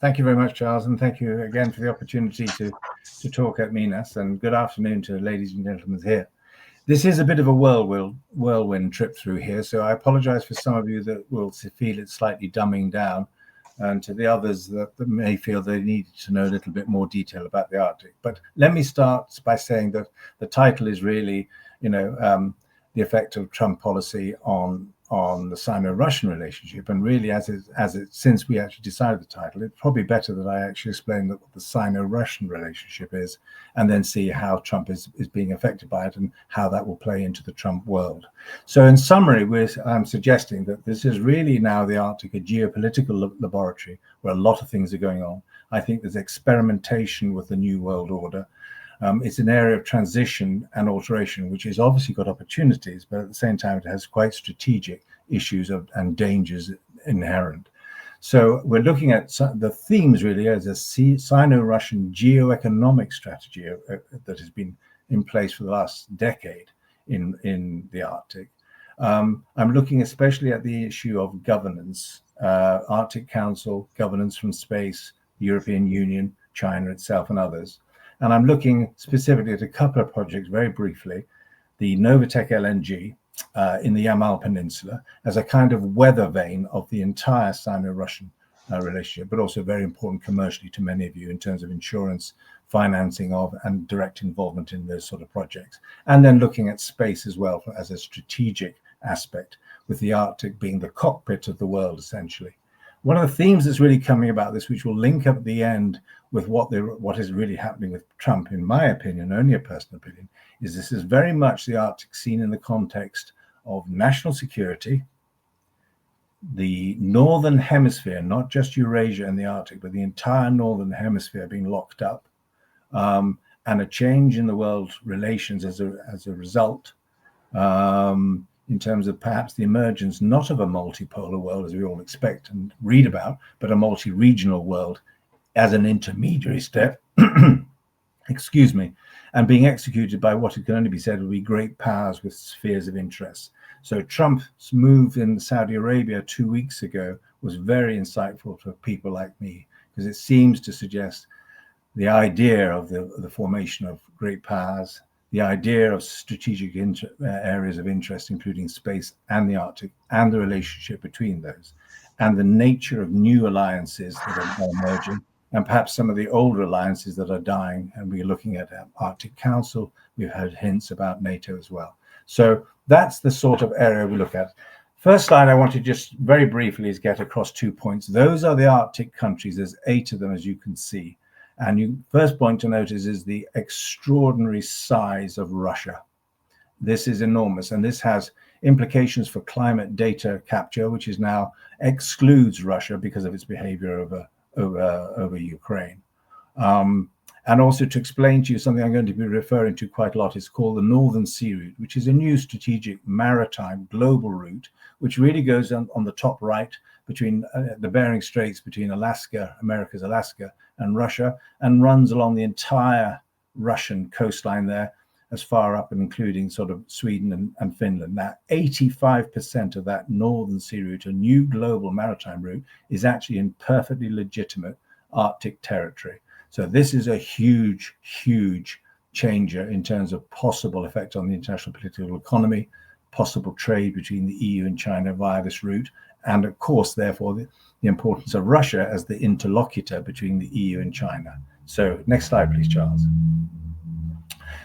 Thank you very much, Charles, and thank you again for the opportunity to talk at Minas, and good afternoon to ladies and gentlemen here. This is a bit of a whirlwind trip through here, so I apologize for some of you that will feel it slightly dumbing down, and to the others that may feel they need to know a little bit more detail about the Arctic. But let me start by saying that the title is really, the effect of Trump policy on the Sino-Russian relationship, and really since we actually decided the title, it's probably better that I actually explain what the Sino-Russian relationship is, and then see how Trump is being affected by it and how that will play into the Trump world. So in summary, I'm suggesting that this is really now the Arctic, a geopolitical laboratory where a lot of things are going on. I think there's experimentation with the new world order. It's an area of transition and alteration, which has obviously got opportunities, but at the same time, it has quite strategic issues and dangers inherent. So we're looking at the themes really as a Sino-Russian geoeconomic strategy that has been in place for the last decade in the Arctic. I'm looking especially at the issue of governance, Arctic Council, governance from space, the European Union, China itself, and others. And I'm looking specifically at a couple of projects very briefly, the Novatek LNG in the Yamal Peninsula as a kind of weather vane of the entire Sino-Russian relationship, but also very important commercially to many of you in terms of insurance, financing of, and direct involvement in those sort of projects. And then looking at space as well as a strategic aspect, with the Arctic being the cockpit of the world, essentially. One of the themes that's really coming about this, which will link up at the end with what is really happening with Trump, in my opinion, only a personal opinion, is this is very much the Arctic seen in the context of national security, the Northern Hemisphere, not just Eurasia and the Arctic, but the entire Northern Hemisphere being locked up, and a change in the world relations as a result, in terms of perhaps the emergence not of a multipolar world as we all expect and read about, but a multi-regional world as an intermediary step, excuse me, and being executed by what it can only be said will be great powers with spheres of interest. So Trump's move in Saudi Arabia 2 weeks ago was very insightful for people like me, because it seems to suggest the idea of the formation of great powers, the idea of strategic areas of interest, including space and the Arctic, and the relationship between those, and the nature of new alliances that are emerging, and perhaps some of the older alliances that are dying. And we're looking at Arctic Council. We've had hints about NATO as well. So that's the sort of area we look at. First slide I want to just very briefly is get across 2 points. Those are the Arctic countries. There's 8 of them, as you can see. And first point to notice is the extraordinary size of Russia. This is enormous, and this has implications for climate data capture, which is now excludes Russia because of its behavior over Ukraine. And also to explain to you something I'm going to be referring to quite a lot, is called the Northern Sea Route, which is a new strategic maritime global route, which really goes on the top right between the Bering Straits, between Alaska, America's Alaska, and Russia, and runs along the entire Russian coastline there, as far up and including sort of Sweden and Finland. Now, 85% of that Northern Sea Route, a new global maritime route, is actually in perfectly legitimate Arctic territory. So this is a huge, huge changer in terms of possible effect on the international political economy, possible trade between the EU and China via this route, and of course, therefore, the importance of Russia as the interlocutor between the EU and China. So next slide, please, Charles.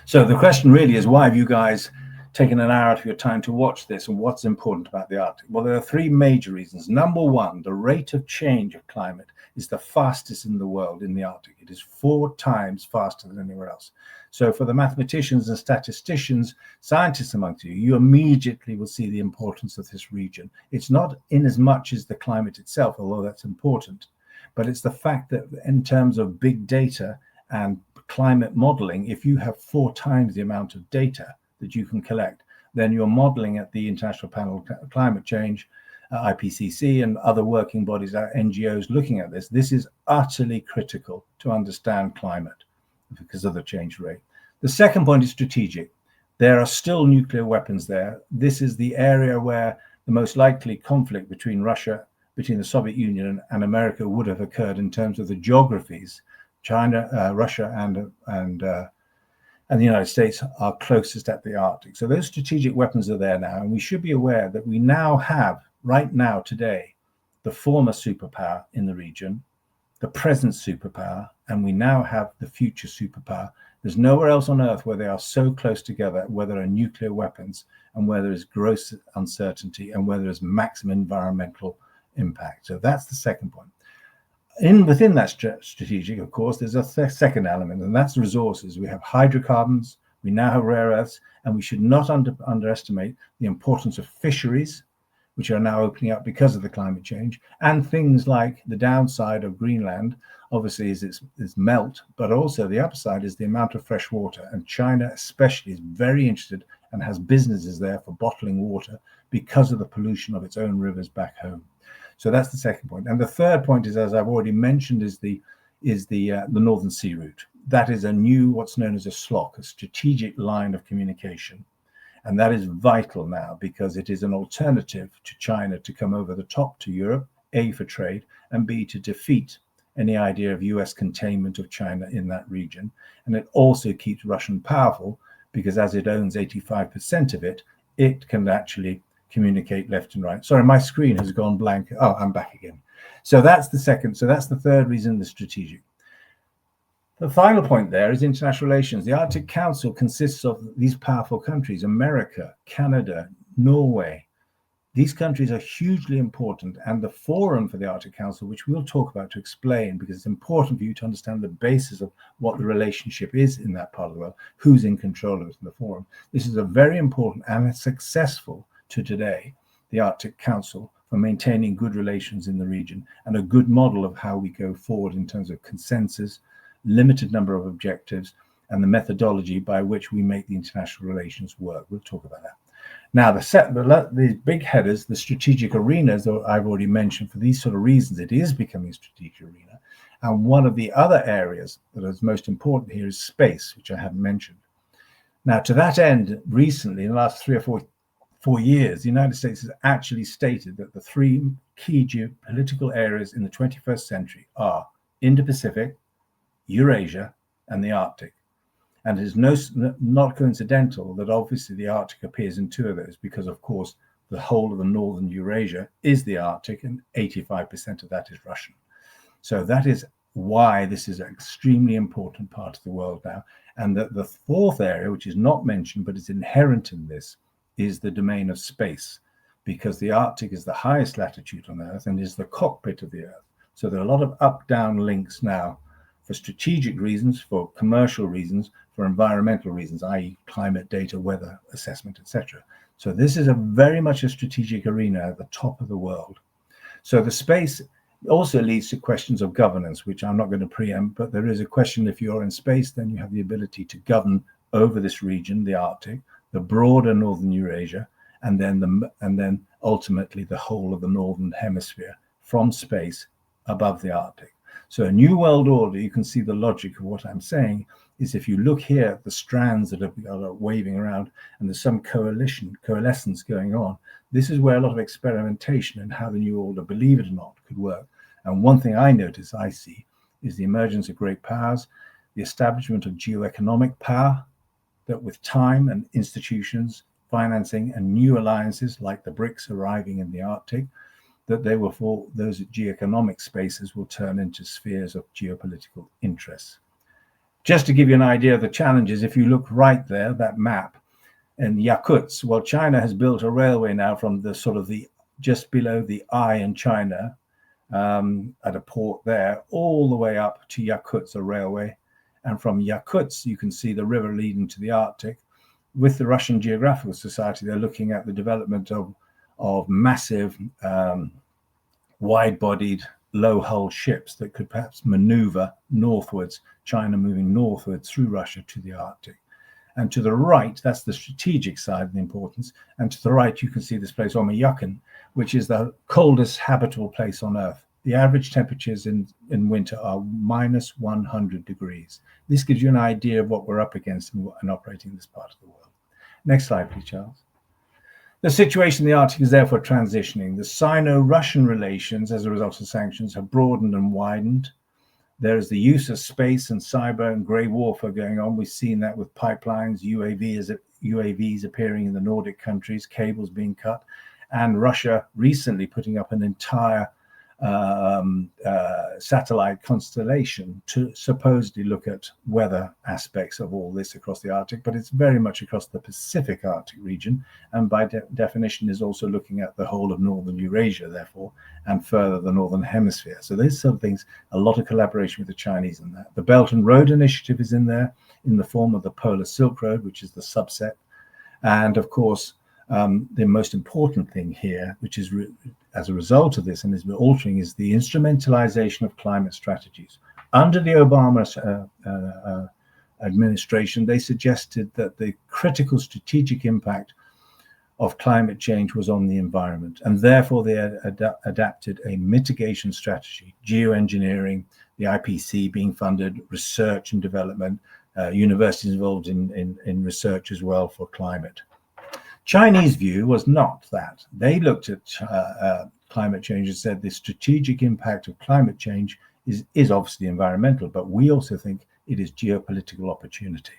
So the question really is, why have you guys taken an hour out of your time to watch this, and what's important about the Arctic? Well, there are 3 major reasons. Number one, the rate of change of climate is the fastest in the world in the Arctic. It is 4 times faster than anywhere else. So for the mathematicians and statisticians, scientists amongst you, you immediately will see the importance of this region. It's not in as much as the climate itself, although that's important, but it's the fact that in terms of big data and climate modeling, if you have 4 times the amount of data that you can collect, then you're modeling at the International Panel on Climate Change, IPCC, and other working bodies, NGOs looking at this. This is utterly critical to understand climate because of the change rate. The second point is strategic. There are still nuclear weapons there. This is the area where the most likely conflict between Russia between the Soviet Union and America would have occurred in terms of the geographies. China, Russia, and the United States are closest at the Arctic. So those strategic weapons are there now, and we should be aware that we now have, right now, today, the former superpower in the region, the present superpower, and we now have the future superpower. There's nowhere else on Earth where they are so close together, where there are nuclear weapons, and where there is gross uncertainty, and where there is maximum environmental impact. So that's the second point. Within that strategic, of course, there's a second element, and that's resources. We have hydrocarbons, we now have rare earths, and we should not underestimate the importance of fisheries, which are now opening up because of the climate change, and things like the downside of Greenland, obviously, is its melt, but also the upside is the amount of fresh water. And China especially is very interested and has businesses there for bottling water because of the pollution of its own rivers back home. So that's the second point. And the third point is, as I've already mentioned, is the Northern Sea Route. That is a new, what's known as a SLOC, a strategic line of communication. And that is vital now because it is an alternative to China to come over the top to Europe, A, for trade, and B, to defeat any idea of US containment of China in that region. And it also keeps Russia powerful because as it owns 85% of it, it can actually communicate left and right. Sorry, my screen has gone blank. Oh, I'm back again. So that's the second. So that's the third reason, the strategic. The final point there is international relations. The Arctic Council consists of these powerful countries, America, Canada, Norway. These countries are hugely important, and the forum for the Arctic Council, which we'll talk about to explain, because it's important for you to understand the basis of what the relationship is in that part of the world, who's in control of it in the forum. This is a very important and successful to today, the Arctic Council, for maintaining good relations in the region and a good model of how we go forward in terms of consensus, limited number of objectives, and the methodology by which we make the international relations work. We'll talk about that. Now, these big headers, the strategic arenas that I've already mentioned, for these sort of reasons, it is becoming a strategic arena. And one of the other areas that is most important here is space, which I haven't mentioned. Now, to that end, recently, in the last 3 or 4 years, the United States has actually stated that the three key geopolitical areas in the 21st century are Indo-Pacific, Eurasia, and the Arctic. And it is not coincidental that obviously the Arctic appears in two of those because, of course, the whole of the northern Eurasia is the Arctic and 85% of that is Russian. So that is why this is an extremely important part of the world now. And that the fourth area, which is not mentioned but is inherent in this, is the domain of space, because the Arctic is the highest latitude on Earth and is the cockpit of the Earth. So there are a lot of up-down links now for strategic reasons, for commercial reasons, for environmental reasons, i.e. climate data, weather assessment, etc. So this is very much a strategic arena at the top of the world. So the space also leads to questions of governance, which I'm not going to preempt, but there is a question: if you're in space, then you have the ability to govern over this region, the Arctic, the broader northern Eurasia, and then ultimately the whole of the northern hemisphere from space above the Arctic. So a new world order, you can see the logic of what I'm saying, is if you look here at the strands that are waving around and there's some coalescence going on, this is where a lot of experimentation and how the new order, believe it or not, could work. And one thing I see, is the emergence of great powers, the establishment of geoeconomic power, that with time and institutions, financing, and new alliances like the BRICS arriving in the Arctic, that those geoeconomic spaces will turn into spheres of geopolitical interests. Just to give you an idea of the challenges, if you look right there, that map, in Yakutsk, well, China has built a railway now from the just below the eye in China, at a port there, all the way up to Yakutsk, a railway. And from Yakutsk, you can see the river leading to the Arctic. With the Russian Geographical Society, they're looking at the development of massive, wide-bodied, low-hulled ships that could perhaps maneuver northwards, China moving northwards through Russia to the Arctic. And to the right, that's the strategic side of the importance. And to the right, you can see this place, Omiyakin, which is the coldest habitable place on Earth. The average temperatures in winter are minus 100 degrees. This gives you an idea of what we're up against and operating in this part of the world. Next slide, please, Charles. The situation in the Arctic is therefore transitioning. The Sino-Russian relations, as a result of sanctions, have broadened and widened. There is the use of space and cyber and grey warfare going on. We've seen that with pipelines, UAVs appearing in the Nordic countries, cables being cut, and Russia recently putting up an entire satellite constellation to supposedly look at weather aspects of all this across the Arctic, but it's very much across the Pacific Arctic region, and by definition is also looking at the whole of northern Eurasia, therefore, and further the northern hemisphere. So these sort of things, a lot of collaboration with the Chinese in that. The Belt and Road Initiative is in there in the form of the Polar Silk Road, which is the subset, and of course the most important thing here, which is as a result of this and is altering, is the instrumentalisation of climate strategies. Under the Obama administration, they suggested that the critical strategic impact of climate change was on the environment, and therefore they adapted a mitigation strategy, geoengineering, the IPC being funded, research and development, universities involved in research as well for climate. Chinese view was not that. They looked at climate change and said the strategic impact of climate change is obviously environmental, but we also think it is geopolitical opportunity.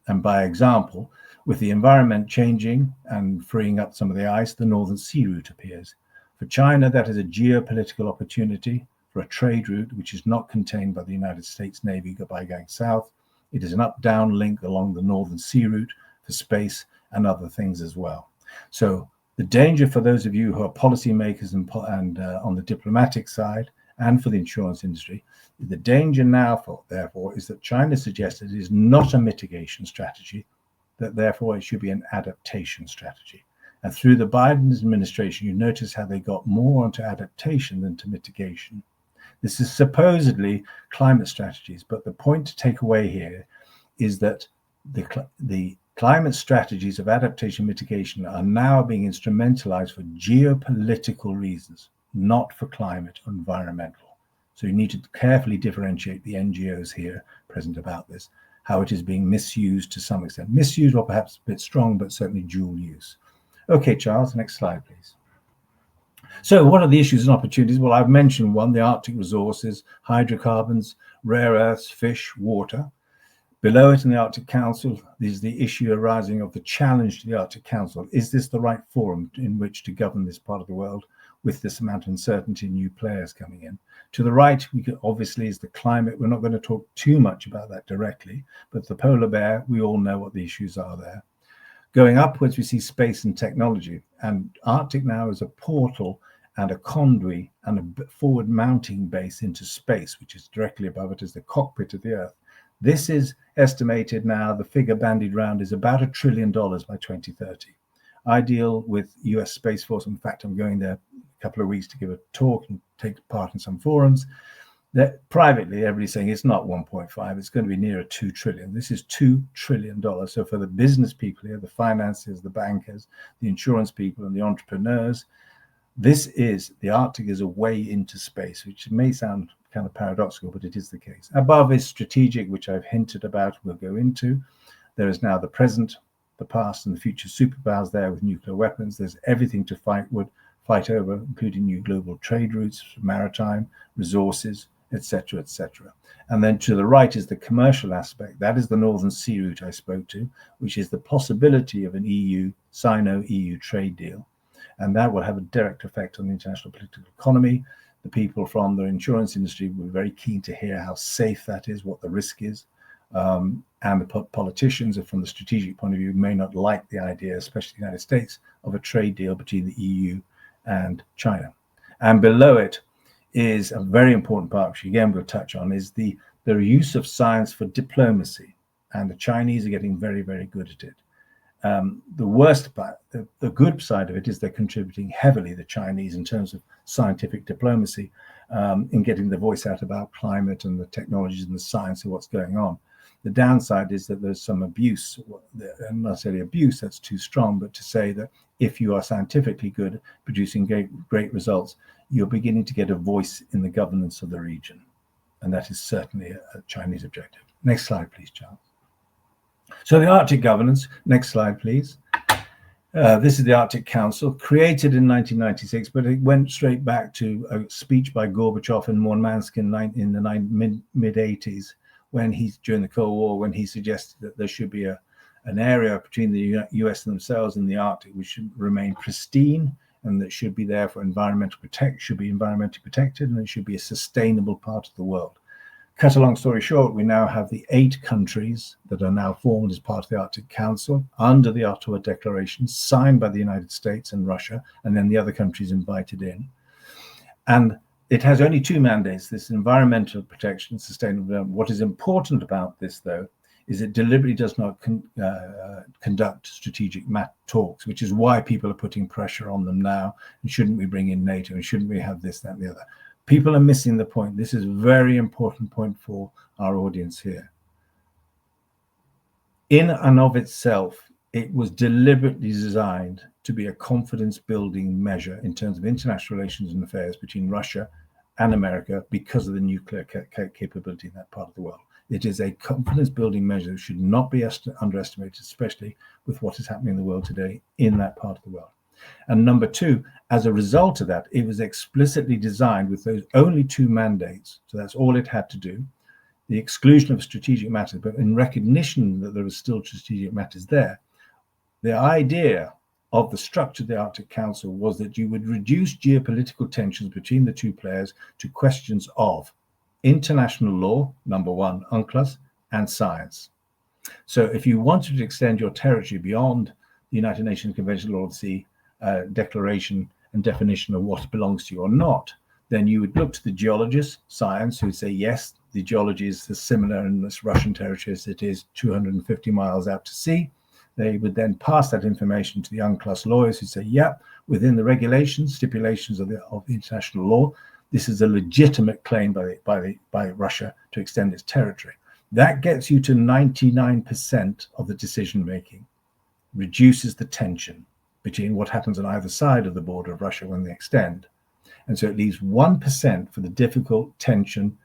And by example, with the environment changing and freeing up some of the ice, the Northern Sea Route appears. For China, that is a geopolitical opportunity for a trade route which is not contained by the United States Navy by going south. It is an up-down link along the Northern Sea Route for space and other things as well. So the danger for those of you who are policymakers and on the diplomatic side and for the insurance industry, the danger now, therefore, is that China suggested it is not a mitigation strategy, that therefore it should be an adaptation strategy. And through the Biden administration, you notice how they got more onto adaptation than to mitigation. This is supposedly climate strategies, but the point to take away here is that the climate strategies of adaptation mitigation are now being instrumentalized for geopolitical reasons, not for climate or environmental. So you need to carefully differentiate the NGOs here present about this, how it is being misused to some extent. Misused or perhaps a bit strong, but certainly dual use. Okay, Charles, next slide, please. So what are the issues and opportunities? Well, I've mentioned one, the Arctic resources, hydrocarbons, rare earths, fish, water. Below it in the Arctic Council is the issue arising of the challenge to the Arctic Council. Is this the right forum in which to govern this part of the world with this amount of uncertainty and new players coming in? To the right, obviously, is the climate. We're not going to talk too much about that directly, but the polar bear, we all know what the issues are there. Going upwards, we see space and technology. And Arctic now is a portal and a conduit and a forward mounting base into space, which is directly above it as the cockpit of the Earth. This is estimated now, the figure bandied around is about $1 trillion by 2030. I deal with US Space Force. In fact, I'm going there a couple of weeks to give a talk and take part in some forums. That privately, everybody's saying it's not 1.5, it's going to be nearer 2 trillion. This is $2 trillion. So for the business people here, the financiers, the bankers, the insurance people, and the entrepreneurs, the Arctic is a way into space, which may sound kind of paradoxical, but it is the case. Above is strategic, which I've hinted about, we'll go into. There is now the present, the past, and the future superpowers there with nuclear weapons. There's everything to fight over, including new global trade routes, maritime, resources, etc., etc. And then to the right is the commercial aspect. That is the Northern Sea Route I spoke to, which is the possibility of an Sino-EU trade deal. And that will have a direct effect on the international political economy. The people from the insurance industry were very keen to hear how safe that is, what the risk is. And the politicians, from the strategic point of view, may not like the idea, especially the United States, of a trade deal between the EU and China. And below it is a very important part, which again we'll touch on, is the use of science for diplomacy. And the Chinese are getting very, very good at it. The worst part, the good side of it is they're contributing heavily, the Chinese, in terms of scientific diplomacy, in getting the voice out about climate and the technologies and the science of what's going on. The downside is that there's some abuse, and not necessarily abuse, that's too strong, but to say that if you are scientifically good at producing great results, you're beginning to get a voice in the governance of the region. And that is certainly a Chinese objective. Next slide, please, Charles. So the Arctic governance, next slide, please. This is the Arctic Council, created in 1996, but it went straight back to a speech by Gorbachev and Murmansk in the mid-80s, during the Cold War, when he suggested that there should be an area between the US and themselves in the Arctic which should remain pristine, and that should be there for should be environmentally protected, and it should be a sustainable part of the world. Cut a long story short, we now have the 8 countries that are now formed as part of the Arctic Council under the Ottawa Declaration, signed by the United States and Russia, and then the other countries invited in. And it has only 2 mandates, this environmental protection, sustainable development. What is important about this, though, is it deliberately does not conduct strategic talks, which is why people are putting pressure on them now. And shouldn't we bring in NATO? And shouldn't we have this, that, and the other? People are missing the point. This is a very important point for our audience here. In and of itself, it was deliberately designed to be a confidence-building measure in terms of international relations and affairs between Russia and America because of the nuclear capability in that part of the world. It is a confidence-building measure that should not be underestimated, especially with what is happening in the world today in that part of the world. And number 2, as a result of that, it was explicitly designed with those only 2 mandates. So that's all it had to do, the exclusion of strategic matters, but in recognition that there was still strategic matters there. The idea of the structure of the Arctic Council was that you would reduce geopolitical tensions between the 2 players to questions of international law, number 1, UNCLOS, and science. So if you wanted to extend your territory beyond the United Nations Convention on the Law of the Sea, declaration and definition of what belongs to you or not, then you would look to the geologists, science, who would say, yes, the geology is similar in this Russian territory as it is 250 miles out to sea. They would then pass that information to the UNCLOS lawyers who say, yeah, within the regulations, stipulations of the international law, this is a legitimate claim by Russia to extend its territory. That gets you to 99% of the decision making, reduces the tension between what happens on either side of the border of Russia when they extend. And so it leaves 1% for the difficult tension,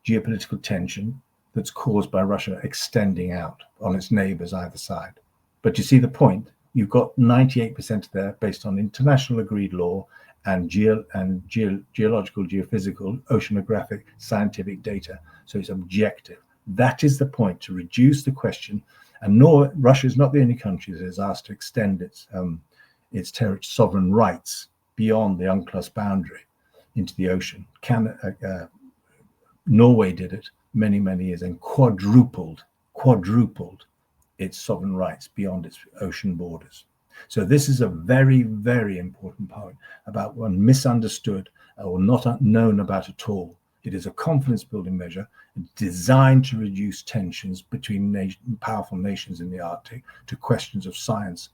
geopolitical tension that's caused by Russia extending out on its neighbors either side. But you see the point, you've got 98% there based on international agreed law and geological, geophysical, oceanographic, scientific data. So it's objective. That is the point, to reduce the question. And Russia is not the only country that is asked to extend its sovereign rights beyond the UNCLOS boundary into the ocean. Norway did it many, many years and quadrupled its sovereign rights beyond its ocean borders. So this is a very, very important point about one misunderstood or not known about at all. It is a confidence-building measure designed to reduce tensions between powerful nations in the Arctic to questions of science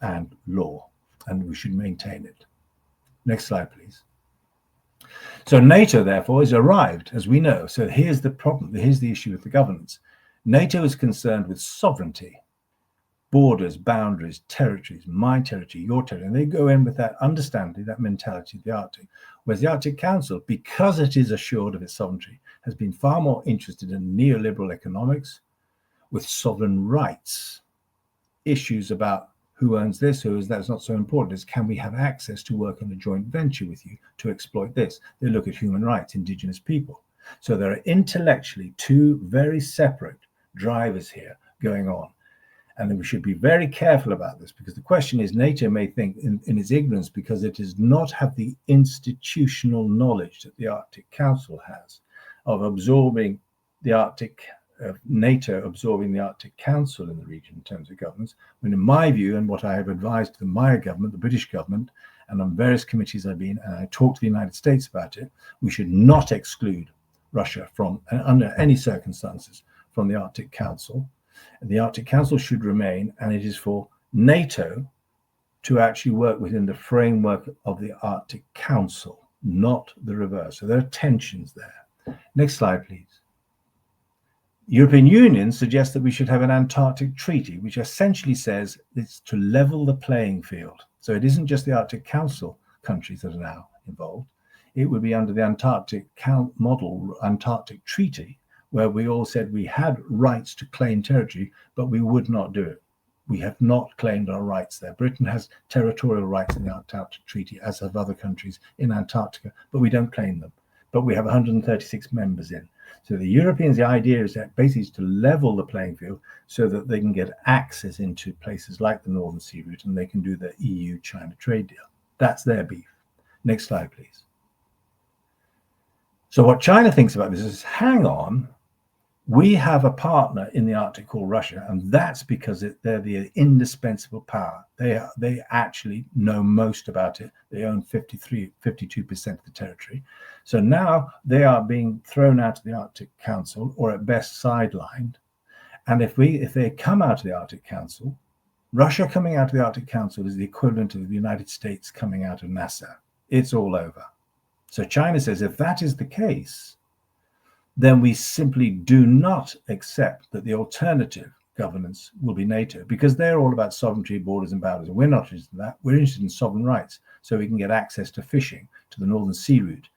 and law, and we should maintain it. Next slide, please. So NATO, therefore, has arrived, as we know. So here's the problem. Here's the issue with the governance. NATO is concerned with sovereignty, borders, boundaries, territories, my territory, your territory, and they go in with that understanding, that mentality of the Arctic. Whereas the Arctic Council, because it is assured of its sovereignty, has been far more interested in neoliberal economics with sovereign rights. Issues about who owns this, who is that, is not so important. It's can we have access to work on a joint venture with you to exploit this? They look at human rights, indigenous people. So there are intellectually 2 very separate drivers here going on. And we should be very careful about this, because the question is, NATO may think in its ignorance, because it does not have the institutional knowledge that the Arctic Council has of absorbing the Arctic, NATO absorbing the Arctic Council in the region in terms of governance. When in my view, and what I have advised the Maya government, the British government, and on various committees I've been, and I talked to the United States about it, we should not exclude Russia from, under any circumstances, from the Arctic Council. The Arctic Council should remain, and it is for NATO to actually work within the framework of the Arctic Council, not the reverse. So there are tensions there. Next slide, please. European Union suggests that we should have an Antarctic treaty, which essentially says it's to level the playing field. So it isn't just the Arctic Council countries that are now involved. It would be under the Antarctic model, Antarctic treaty, where we all said we had rights to claim territory, but we would not do it. We have not claimed our rights there. Britain has territorial rights in the Antarctic Treaty, as have other countries in Antarctica, but we don't claim them. But we have 136 members in. So the Europeans, the idea is that basically is to level the playing field so that they can get access into places like the Northern Sea Route, and they can do the EU-China trade deal. That's their beef. Next slide, please. So what China thinks about this is, hang on, we have a partner in the Arctic called Russia, and that's because they're the indispensable power. They actually know most about it. They own 52% of the territory. So now they are being thrown out of the Arctic Council, or at best sidelined. And if they come out of the Arctic Council, Russia coming out of the Arctic Council is the equivalent of the United States coming out of NASA. It's all over. So China says, if that is the case, then we simply do not accept that the alternative governance will be NATO, because they're all about sovereignty, borders and boundaries. And we're not interested in that. We're interested in sovereign rights, so we can get access to fishing, to the Northern Sea Route,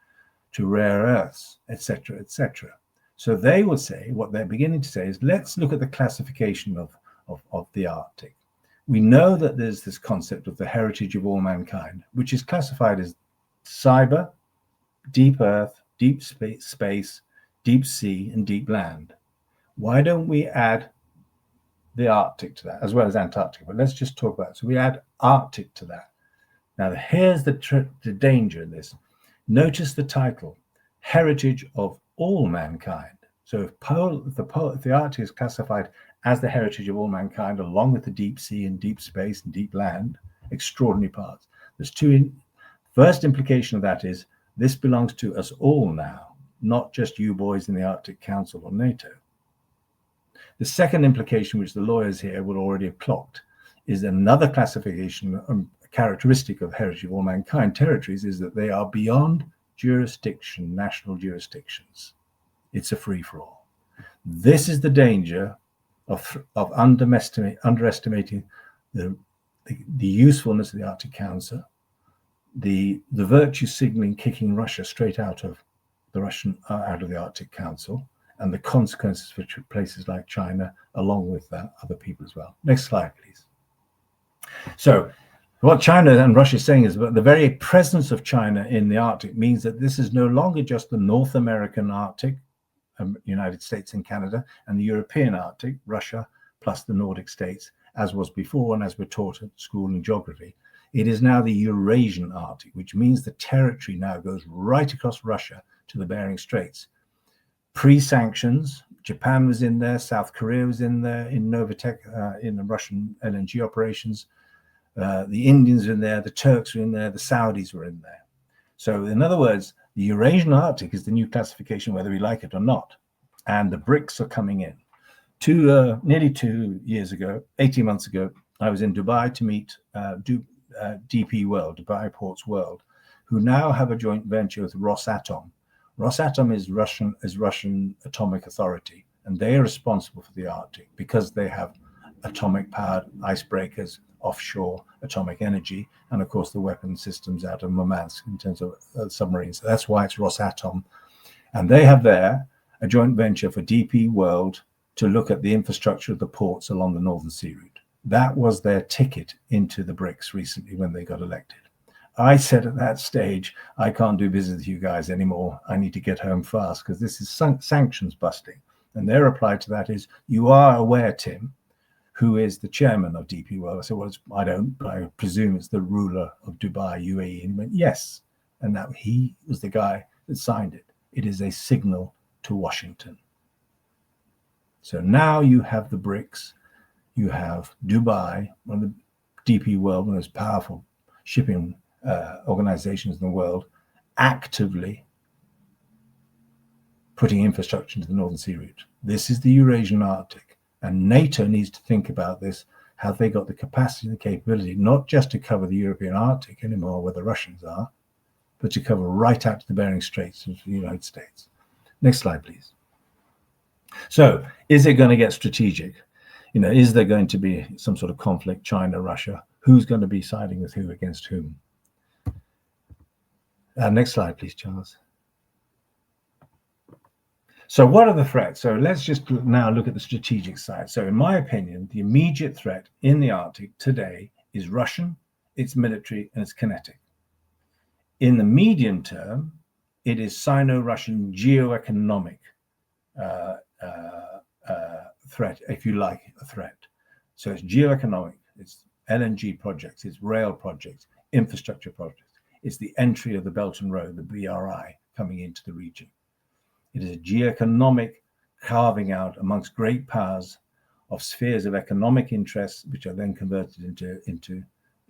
to rare earths, etc., etc. So they will say, what they're beginning to say is, let's look at the classification of the Arctic. We know that there's this concept of the heritage of all mankind, which is classified as cyber, deep earth, deep space, deep sea, and deep land. Why don't we add the Arctic to that, as well as Antarctica? But let's just talk about it. So we add Arctic to that. Now, here's the danger in this. Notice the title, Heritage of All Mankind. So if the Arctic is classified as the heritage of all mankind, along with the deep sea and deep space and deep land, extraordinary parts. There's first implication of that is, this belongs to us all now, not just you boys in the Arctic Council or NATO. The second implication, which the lawyers here will already have clocked, is another classification, characteristic of heritage of all mankind territories, is that they are beyond jurisdiction, national jurisdictions. It's a free-for-all. This is the danger of underestimating the usefulness of the Arctic Council, the virtue signaling kicking Russia straight out of the Arctic Council, and the consequences for places like China, along with other people as well. Next slide, please. So what China and Russia is saying is that the very presence of China in the Arctic means that this is no longer just the North American Arctic, United States and Canada, and the European Arctic, Russia, plus the Nordic states, as was before and as we're taught at school in geography. It is now the Eurasian Arctic, which means the territory now goes right across Russia to the Bering Straits. Pre-sanctions, Japan was in there, South Korea was in there, in Novatek, in the Russian LNG operations. The Indians were in there, the Turks were in there, the Saudis were in there. So in other words, the Eurasian Arctic is the new classification, whether we like it or not. And the BRICS are coming in. Nearly 2 years ago, 18 months ago, I was in Dubai to meet DP World, Dubai Ports World, who now have a joint venture with Rosatom. Rosatom is Russian Atomic Authority, and they are responsible for the Arctic because they have atomic-powered icebreakers, offshore atomic energy, and of course the weapon systems out of Murmansk in terms of submarines. So that's why it's Rosatom. And they have there a joint venture for DP World to look at the infrastructure of the ports along the Northern Sea Route. That was their ticket into the BRICS recently when they got elected. I said at that stage, I can't do business with you guys anymore. I need to get home fast because this is sanctions busting. And their reply to that is, you are aware, Tim, who is the chairman of DP World? I said, well, I don't, but I presume it's the ruler of Dubai, UAE. And he went, yes. And that he was the guy that signed it. It is a signal to Washington. So now you have the BRICS, you have Dubai, one of the DP World, one of the most powerful shipping organizations in the world, actively putting infrastructure into the Northern Sea Route. This is the Eurasian Arctic, and NATO needs to think about this. Have they got the capacity and the capability, not just to cover the European Arctic anymore, where the Russians are, but to cover right out to the Bering Straits of the United States? Next slide, please. So, is it going to get strategic? Is there going to be some sort of conflict, China, Russia? Who's going to be siding with who against whom? Next slide, please, Charles. So what are the threats? So let's just now look at the strategic side. So in my opinion, the immediate threat in the Arctic today is Russian, it's military, and it's kinetic. In the medium term, it is Sino-Russian geoeconomic threat, if you like, a threat. So it's geoeconomic, it's LNG projects, it's rail projects, infrastructure projects. It's the entry of the Belt and Road, the BRI, coming into the region. It is a geoeconomic carving out amongst great powers of spheres of economic interests, which are then converted into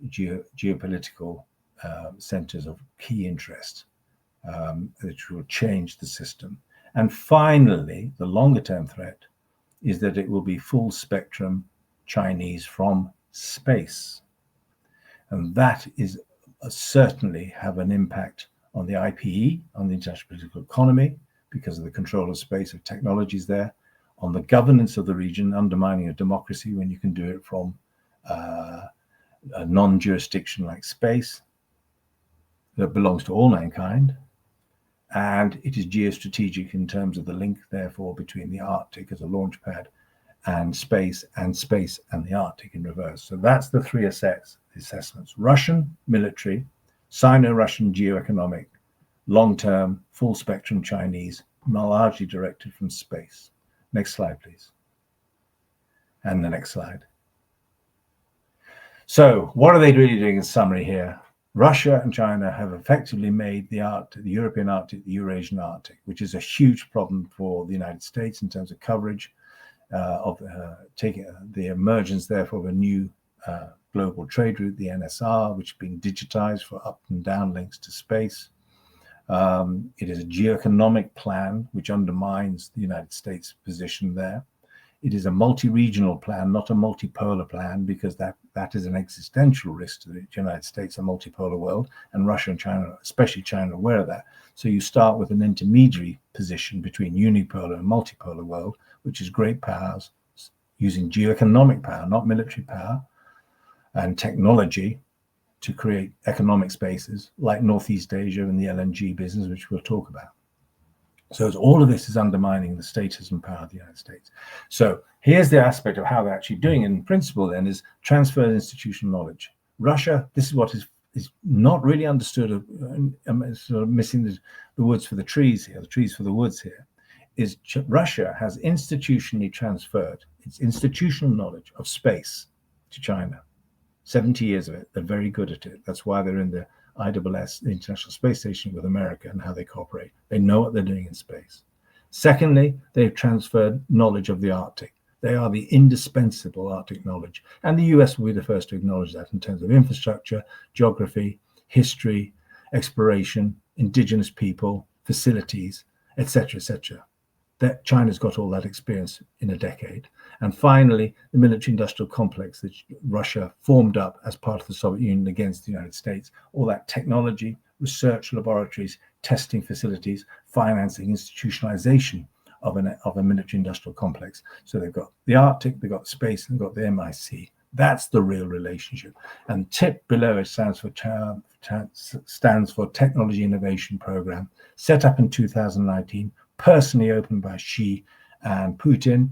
geopolitical centers of key interest, which will change the system. And finally, the longer term threat is that it will be full spectrum Chinese from space. And that is certainly have an impact on the IPE, on the international political economy, because of the control of space, of technologies there, on the governance of the region, undermining a democracy when you can do it from a non-jurisdiction like space that belongs to all mankind. And it is geostrategic in terms of the link, therefore, between the Arctic as a launch pad and space and the Arctic in reverse. So that's the three assessments: Russian military, Sino-Russian geoeconomic, long-term, full-spectrum Chinese, largely directed from space. Next slide, please. And the next slide. So what are they really doing in summary here? Russia and China have effectively made the European Arctic, the Eurasian Arctic, which is a huge problem for the United States in terms of coverage of taking the emergence, therefore, of a new global trade route, the NSR, which is being digitized for up and down links to space. It is a geoeconomic plan which undermines the United States position there. It is a multi-regional plan, not a multipolar plan, because that is an existential risk to the United States, a multipolar world, and Russia and China, especially China, are aware of that. So you start with an intermediary position between unipolar and multipolar world, which is great powers using geoeconomic power, not military power, and technology to create economic spaces like Northeast Asia and the LNG business, which we'll talk about. So all of this is undermining the status and power of the United States. So here's the aspect of how they're actually doing it in principle then is transfer institutional knowledge. Russia, this is what is not really understood, sort of missing the woods for the trees here, the trees for the woods here, is Russia has institutionally transferred its institutional knowledge of space to China. 70 years of it, they're very good at it. That's why they're in the ISS, the International Space Station, with America and how they cooperate. They know what they're doing in space. Secondly, they've transferred knowledge of the Arctic. They are the indispensable Arctic knowledge. And the US will be the first to acknowledge that in terms of infrastructure, geography, history, exploration, indigenous people, facilities, etc., etc. That China's got all that experience in a decade. And finally, the military-industrial complex that Russia formed up as part of the Soviet Union against the United States, all that technology, research laboratories, testing facilities, financing, institutionalization of a military-industrial complex. So they've got the Arctic, they've got space, and they've got the MIC. That's the real relationship. And TIP below it stands for Technology Innovation Program, set up in 2019, personally opened by Xi and Putin.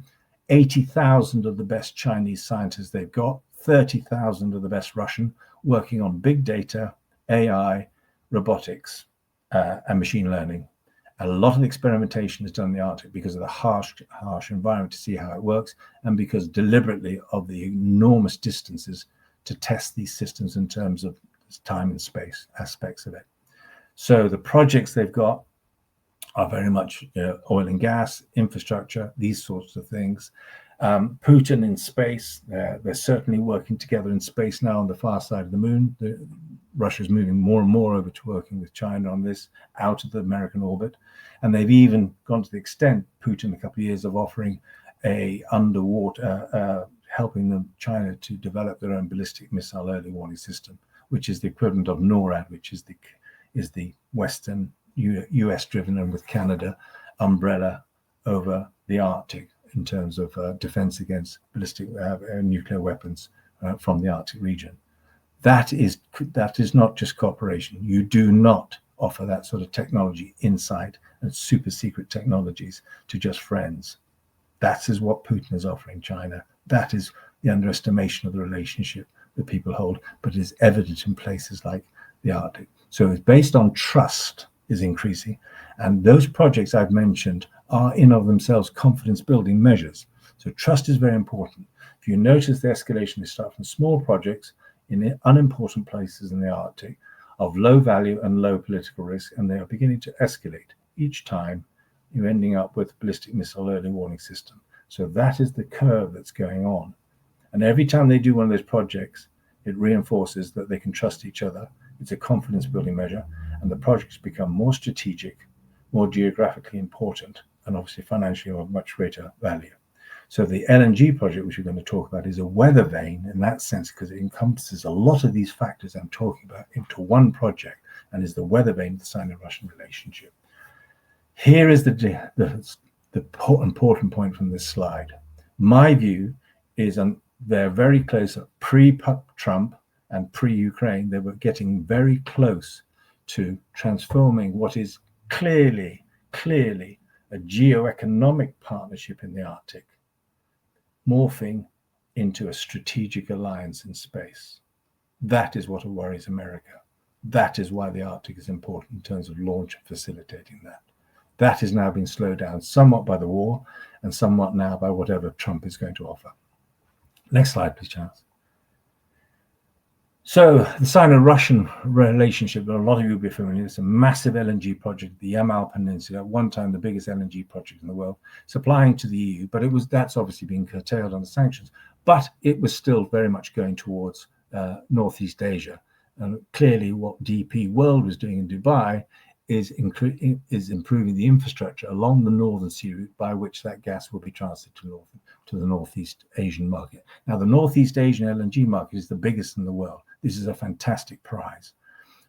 80,000 of the best Chinese scientists they've got, 30,000 of the best Russian, working on big data, AI, robotics, and machine learning. A lot of experimentation is done in the Arctic because of the harsh environment to see how it works, and because deliberately of the enormous distances to test these systems in terms of time and space aspects of it. So the projects they've got are very much oil and gas, infrastructure, these sorts of things. Putin in space, they're certainly working together in space now on the far side of the moon. Russia's moving more and more over to working with China on this, out of the American orbit. And they've even gone to the extent, Putin, a couple of years, of offering a underwater, helping China to develop their own ballistic missile early warning system, which is the equivalent of NORAD, which is the Western US-driven and with Canada umbrella over the Arctic in terms of defense against ballistic nuclear weapons from the Arctic region. That is not just cooperation. You do not offer that sort of technology insight and super secret technologies to just friends. That is what Putin is offering China. That is the underestimation of the relationship that people hold, but it is evident in places like the Arctic. So it's based on trust is increasing. And those projects I've mentioned are in of themselves confidence building measures. So trust is very important. If you notice the escalation, they start from small projects in unimportant places in the Arctic of low value and low political risk, and they are beginning to escalate. Each time you're ending up with ballistic missile early warning system. So that is the curve that's going on. And every time they do one of those projects, it reinforces that they can trust each other. It's a confidence building measure, and the projects become more strategic, more geographically important, and obviously financially of much greater value. So the LNG project, which we're going to talk about, is a weather vane in that sense, because it encompasses a lot of these factors I'm talking about into one project, and is the weather vane of the Sino-Russian relationship. Here is the important point from this slide. My view is they're very close, pre-Trump and pre-Ukraine, they were getting very close to transforming what is clearly a geoeconomic partnership in the Arctic, morphing into a strategic alliance in space. That is what worries America. That is why the Arctic is important in terms of launch and facilitating that. That is now being slowed down somewhat by the war and somewhat now by whatever Trump is going to offer. Next slide, please, Charles. So the Sino-Russian relationship, a lot of you will be familiar, it's a massive LNG project, the Yamal Peninsula, at one time the biggest LNG project in the world, supplying to the EU, but that's obviously been curtailed under sanctions, but it was still very much going towards Northeast Asia. And clearly what DP World was doing in Dubai is improving the infrastructure along the Northern Sea route by which that gas will be transited to the Northeast Asian market. Now, the Northeast Asian LNG market is the biggest in the world. This is a fantastic prize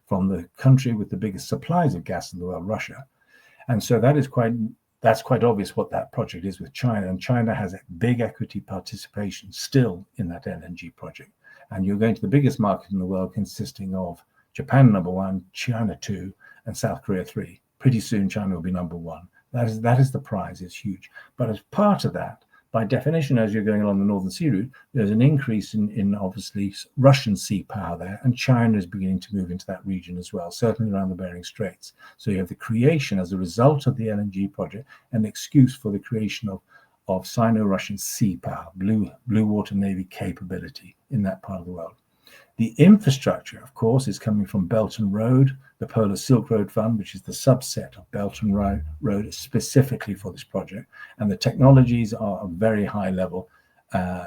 from the country with the biggest supplies of gas in the world, Russia. And so that's quite obvious what that project is with China. And China has a big equity participation still in that LNG project. And you're going to the biggest market in the world consisting of Japan, number one, China, two, and South Korea, three. Pretty soon, China will be number one. That is the prize. It's huge. But as part of that, by definition, as you're going along the Northern Sea route, there's an increase in obviously Russian sea power there, and China is beginning to move into that region as well, certainly around the Bering Straits. So you have the creation, as a result of the LNG project, an excuse for the creation of Sino-Russian sea power, blue water navy capability in that part of the world. The infrastructure, of course, is coming from Belt and Road, the Polar Silk Road Fund, which is the subset of Belt and Road specifically for this project. And the technologies are a very high level,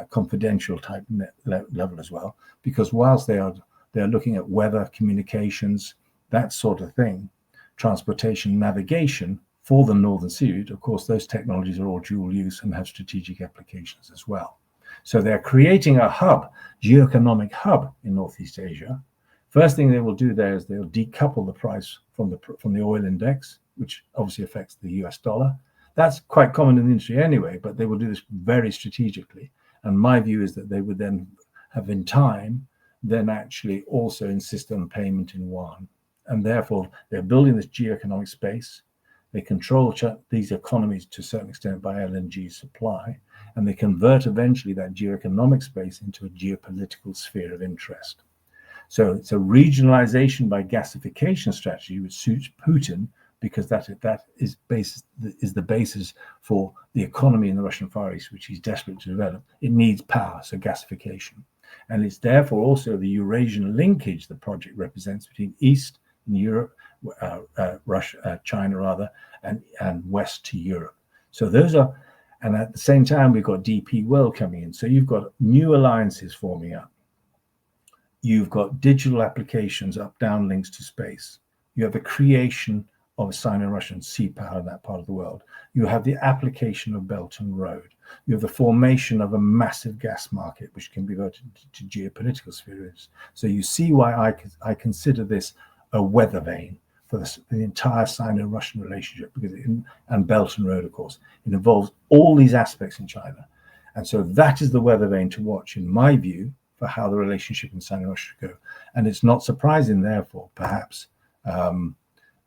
confidential type level as well, because whilst they're looking at weather, communications, that sort of thing, transportation, navigation for the Northern Sea route, of course, those technologies are all dual use and have strategic applications as well. So they're creating a hub, geoeconomic hub in Northeast Asia. First thing they will do there is they'll decouple the price from the oil index, which obviously affects the US dollar. That's quite common in the industry anyway, but they will do this very strategically. And my view is that they would then have in time, then actually also insist on payment in yuan. And therefore, they're building this geoeconomic space. They control these economies to a certain extent by LNG supply, and they convert eventually that geoeconomic space into a geopolitical sphere of interest. So it's a regionalization by gasification strategy, which suits Putin, because that is the basis for the economy in the Russian Far East, which he's desperate to develop. It needs power, so gasification. And it's therefore also the Eurasian linkage the project represents between East and Europe, Russia, China rather, and West to Europe. So those are, and at the same time, we've got DP World coming in. So you've got new alliances forming up. You've got digital applications, up-down links to space. You have the creation of a Sino-Russian sea power in that part of the world. You have the application of Belt and Road. You have the formation of a massive gas market, which can be devoted to geopolitical spheres. So you see why I consider this a weather vane for the entire Sino-Russian relationship, and Belt and Road, of course. It involves all these aspects in China. And so that is the weather vane to watch, in my view, for how the relationship in Sino-Russia should go. And it's not surprising, therefore, perhaps,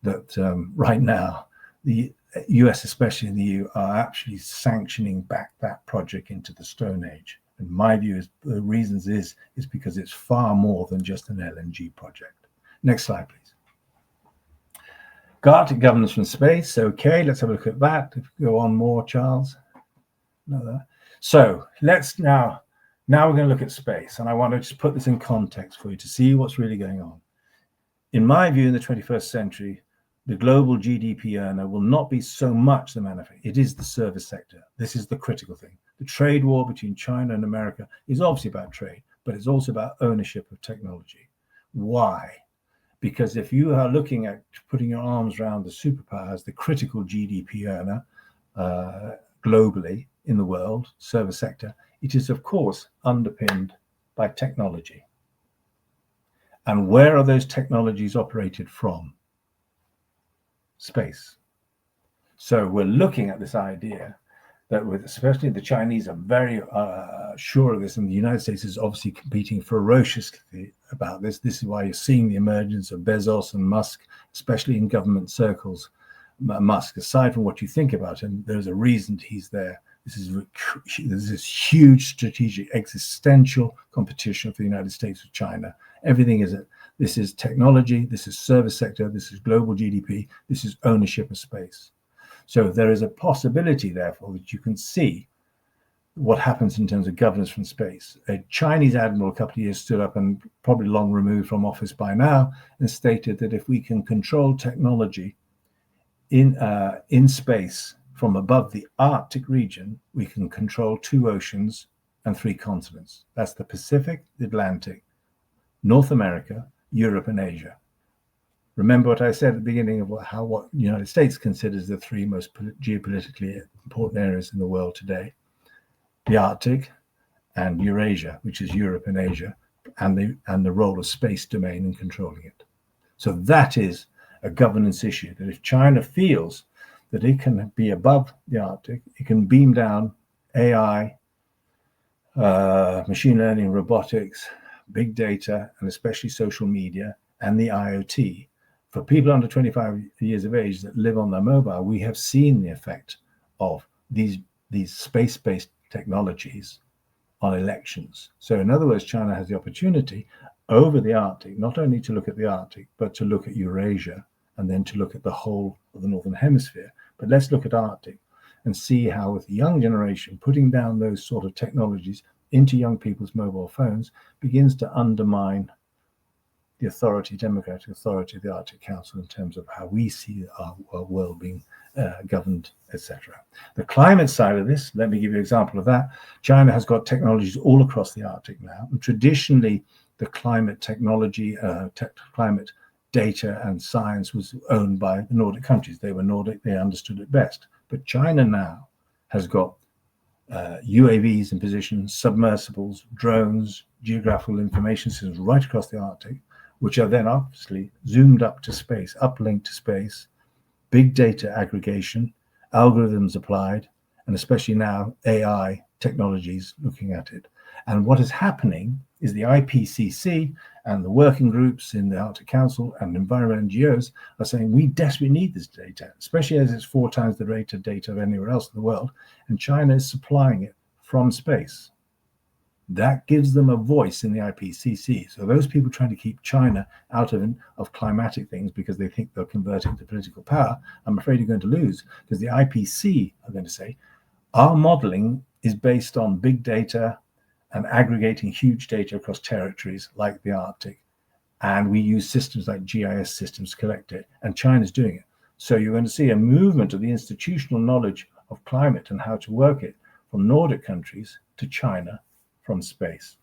that right now the US, especially in the EU, are actually sanctioning back that project into the Stone Age. And my view is the reasons is because it's far more than just an LNG project. Next slide, please. Arctic governance from space. Okay, let's have a look at that. If you go on more, Charles. No, so let's now we're going to look at space, and I want to just put this in context for you to see what's really going on. In my view, in the 21st century, the global GDP earner will not be so much the manufacturer. It is the service sector. This is the critical thing. The trade war between China and America is obviously about trade, but it's also about ownership of technology. Why? Because if you are looking at putting your arms around the superpowers, the critical GDP earner globally in the world, service sector, it is, of course, underpinned by technology. And where are those technologies operated from? Space. So we're looking at this idea that especially the Chinese are very sure of this, and the United States is obviously competing ferociously about this. This is why you're seeing the emergence of Bezos and Musk, especially in government circles. Musk, aside from what you think about him, there's a reason he's there. There's this huge strategic existential competition for the United States with China. Everything is it. This is technology, this is service sector, this is global GDP, this is ownership of space. So there is a possibility, therefore, that you can see what happens in terms of governance from space. A Chinese admiral a couple of years stood up, and probably long removed from office by now, and stated that if we can control technology in space from above the Arctic region, we can control 2 oceans and 3 continents. That's the Pacific, the Atlantic, North America, Europe, and Asia. Remember what I said at the beginning of what the United States considers the 3 most geopolitically important areas in the world today: the Arctic and Eurasia, which is Europe and Asia, and the role of space domain in controlling it. So that is a governance issue, that if China feels that it can be above the Arctic, it can beam down AI, machine learning, robotics, big data, and especially social media and the IoT. For people under 25 years of age that live on their mobile, we have seen the effect of these space-based technologies on elections. So in other words, China has the opportunity over the Arctic, not only to look at the Arctic, but to look at Eurasia, and then to look at the whole of the Northern Hemisphere. But let's look at Arctic and see how, with the young generation, putting down those sort of technologies into young people's mobile phones begins to undermine the democratic authority of the Arctic Council in terms of how we see our world being governed, etc. The climate side of this, let me give you an example of that. China has got technologies all across the Arctic now. And traditionally, the climate technology, climate data and science was owned by the Nordic countries. They were Nordic, they understood it best. But China now has got UAVs in position, submersibles, drones, geographical information systems right across the Arctic, which are then obviously zoomed up to space, uplinked to space, big data aggregation, algorithms applied, and especially now AI technologies looking at it. And what is happening is the IPCC and the working groups in the Arctic Council and environmental NGOs are saying we desperately need this data, especially as it's 4 times the rate of data of anywhere else in the world, and China is supplying it from space. That gives them a voice in the IPCC. So those people trying to keep China out of climatic things because they think they'll convert it into political power, I'm afraid you're going to lose, because the IPCC are going to say our modeling is based on big data and aggregating huge data across territories like the Arctic. And we use systems like GIS systems to collect it, and China's doing it. So you're going to see a movement of the institutional knowledge of climate and how to work it from Nordic countries to China from space.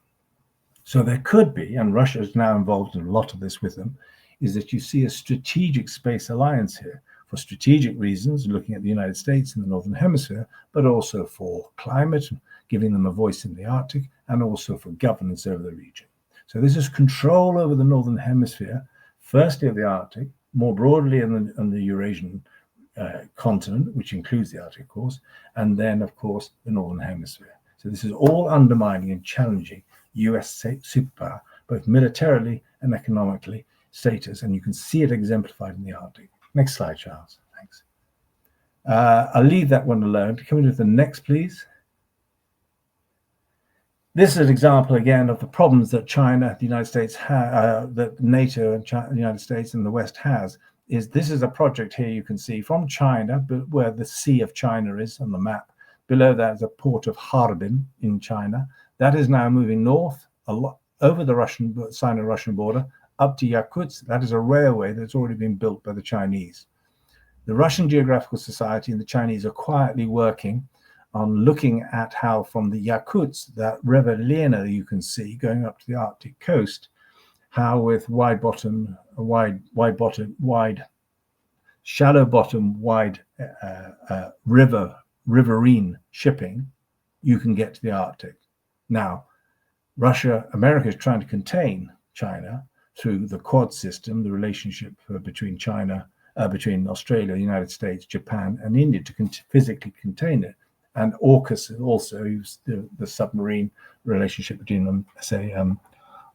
So there could be, and Russia is now involved in a lot of this with them, is that you see a strategic space alliance here for strategic reasons, looking at the United States and the Northern Hemisphere, but also for climate, giving them a voice in the Arctic, and also for governance over the region. So this is control over the Northern Hemisphere, firstly of the Arctic, more broadly in the Eurasian continent, which includes the Arctic, of course, and then, of course, the Northern Hemisphere. So this is all undermining and challenging US superpower, both militarily and economically, status, and you can see it exemplified in the Arctic. Next slide, Charles. Thanks. I'll leave that one alone. Can we do the next, please? This is an example again of the problems that China, the United States, that NATO and China, the United States and the West has. This is a project here you can see from China, but where the Sea of China is on the map. Below that is a port of Harbin in China. That is now moving north a lot over the Sino-Russian border up to Yakutsk. That is a railway that's already been built by the Chinese. The Russian Geographical Society and the Chinese are quietly working on looking at how from the Yakutsk, that river Lena you can see going up to the Arctic coast, how with shallow bottom, wide riverine shipping, you can get to the Arctic. Now, America is trying to contain China through the Quad system, the relationship between between Australia, the United States, Japan, and India to physically contain it. And AUKUS also the submarine relationship between them, say,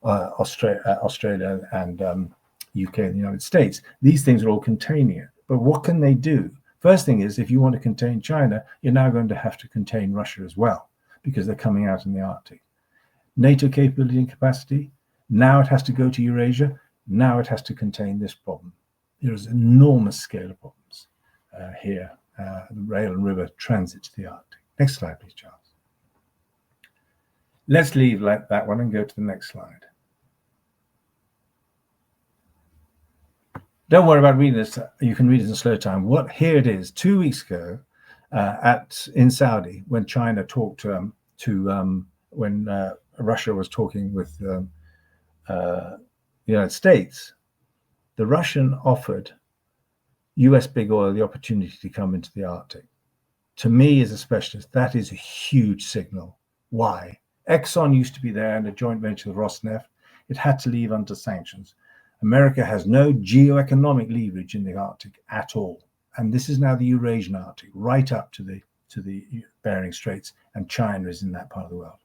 Australia and UK and the United States. These things are all containing it. But what can they do? First thing is, if you want to contain China, you're now going to have to contain Russia as well, because they're coming out in the Arctic. NATO capability and capacity, now it has to go to Eurasia. Now it has to contain this problem. There is an enormous scale of problems here. The rail and river transit to the Arctic. Next slide, please, Charles. Let's leave that one and go to the next slide. Don't worry about reading this. You can read it in slow time. Here it is. 2 weeks ago, in Saudi, when China talked when Russia was talking with the United States, the Russian offered US big oil the opportunity to come into the Arctic. To me, as a specialist, that is a huge signal. Why? Exxon used to be there in a joint venture with Rosneft. It had to leave under sanctions. America has no geoeconomic leverage in the Arctic at all. And this is now the Eurasian Arctic, right up to the Bering Straits, and China is in that part of the world.